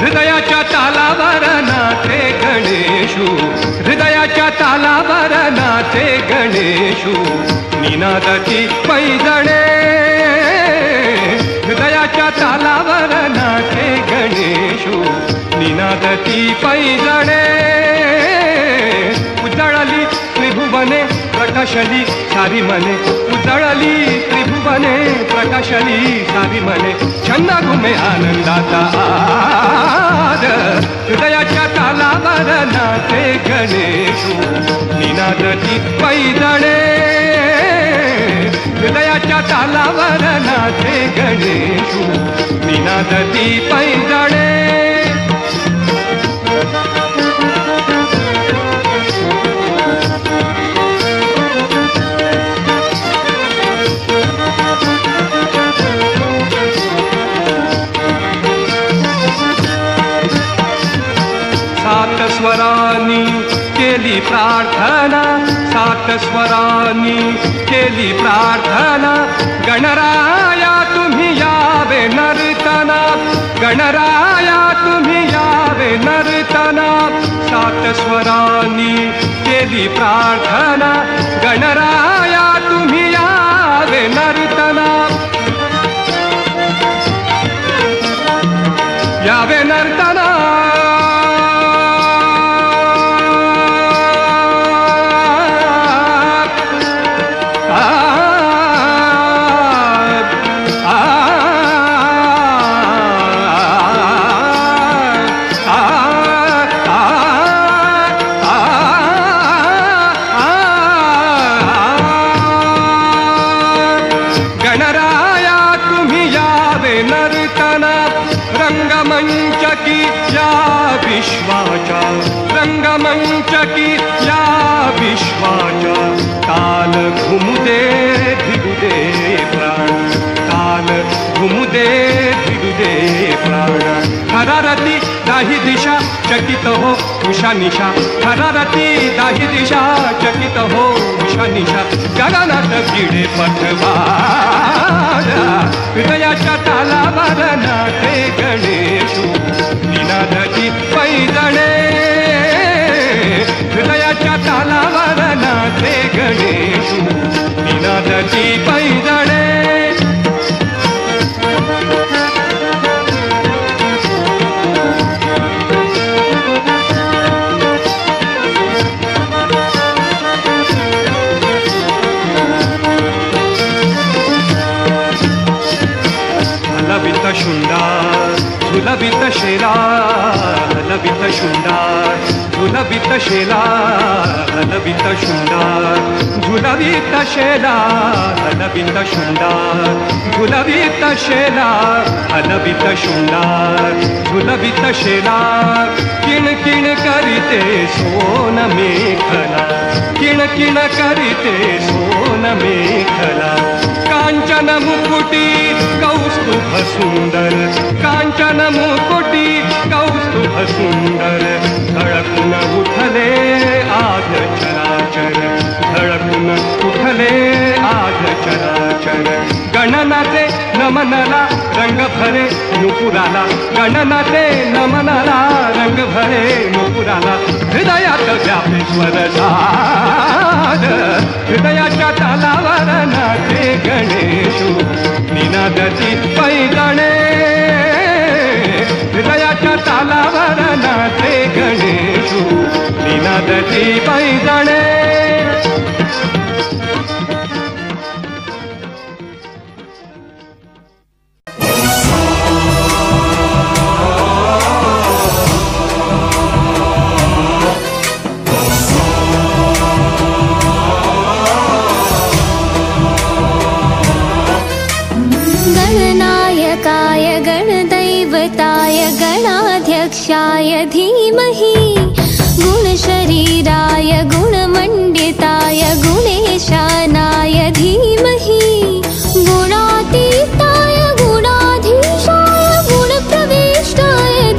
हृदयाच्या तालावर नाचे गणेशू, हृदयाच्या तालावर नाचे गणेशू, निनादाची पैजणे. हृदयाच्या तालावर नाचे गणेशू, निनादाची पैजणे. उजळली त्रिभुवने प्रकाशली सारी मने, उजळली त्रिभुवने प्रकाशली सारी मने. छंद घुमे आनंदाचा आद, हृदयाच्या तालावर नाचे गणेशू, निनादाची पैजणे. हृदयाच्या तालावर नाचे गणेशू, निनादाची पैजणे. सात स्वरांनी केली प्रार्थना, सात स्वरांनी केली प्रार्थना. गणराया तुम्ही यावे नर्तना, गणराया तुम्ही यावे नर्तना. सात स्वरांनी केली प्रार्थना, गणराया तुम्ही यावे नर्तना. यावे नर्तना. रंगमंचकी या विश्वाच्या, रंगमंचकी या विश्वाच्या. काल घुमुदे भिगुदे प्राण, काल घुमुदे भिगुदे प्राण. थरारती दाही दिशा चकित हो उषा निशा, थरारती दाही दिशा चकित हो उषा निशा. गगनात भिडे पथवार, हृदयाच्या तालावर नाचे गणेशू, निनादाची पैजणे. हृदयाच्या तालावर नाचे गणेशू, निनादाची पैजणे. हलवित शुंडार झुलवित शेला, हलवित शुंडार झुलवित शेला, हलवित शुंडार झुलवित शेला, हलवित शुंडार झुलवित शेला, हलवित शुंडार झुलवित शेला. किण किण करीते सोन मेखला, किण किण करीते सोन मेखला. कांचन मुकुटी कौस्तुभ सुंदर, कांचन मुकुटी कौस्तुभ सुंदर. धडकून उठले आध चराचर, धडकून उठले आध चराचर. गणनाचे नमनला रंग भरे नुपुराला, गणनाचे नमनला रंग भरे नुपुराला. हृदयात व्यापे स्वरसाद, हृदयाच्या तालावर नाचे गणेशू, निनादाची पैजणे. हृदयाच्या तालावर नाचे गणेशू, निनादाची पैजणे. गणनायकाय गणदैवताय गणाध्यक्षाय धीमहि, गुणशरीराय गुणमण्डिताय गुणेशानाय धीमहि. गुणातीताय गुणाधीशाय गुणप्रविष्टाय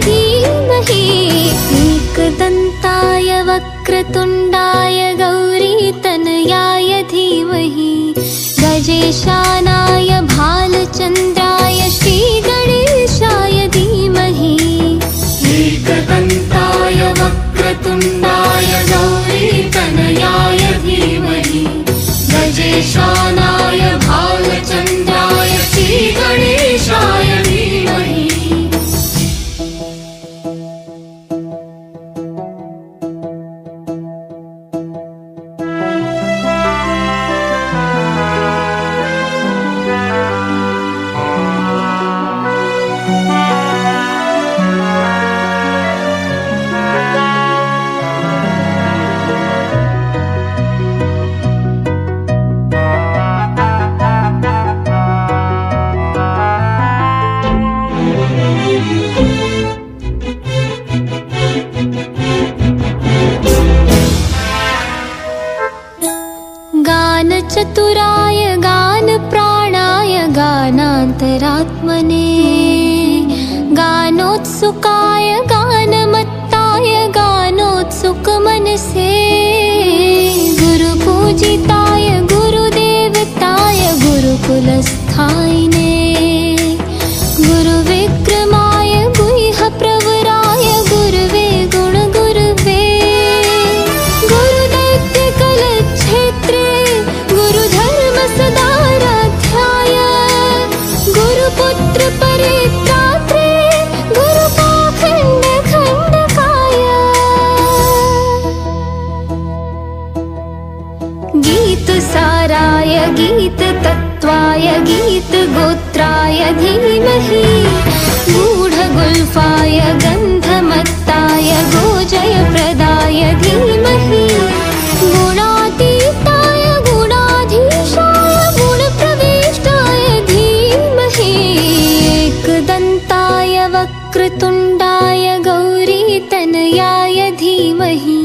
चतुराय गानप्राणाय गानान्तरात्मने गानोत्सुकाय गानमत्ताय गानोत्सुकमनसे गुरुपूजिताय गुरुदेवताय गुरुकुलस्थायिने गुरुविक्रमाय गुह्यप्रवराय गुरुवे गुणगुरुवे गुरुदैत्यकलक्षेत्रे गुरुधर्मसदाराध्याय गुरुपुत्रपरित्रात्रे गुरुपाखण्डखण्डकाय गीतसाराय गीततत्त्वाय गीतगोत्राय धीमहि गूढगुल्फाय गन्धमत्ताय गोजयप्रदाय धीमहि गुणातीताय गुणाधीशाय गुणप्रविष्टाय धीमहि एकदन्ताय वक्रतुण्डाय गौरीतनयाय धीमहि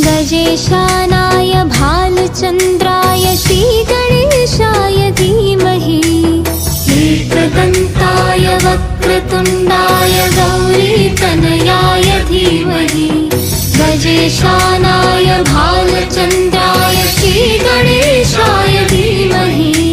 गजेशानाय भालचन्द्राय श्रीगणेशाय धीमहि एकदन्ताय वक्रतुण्डाय गौरीतनयाय धीमहि गजेशानाय भालचन्द्राय श्रीगणेशाय धीमहि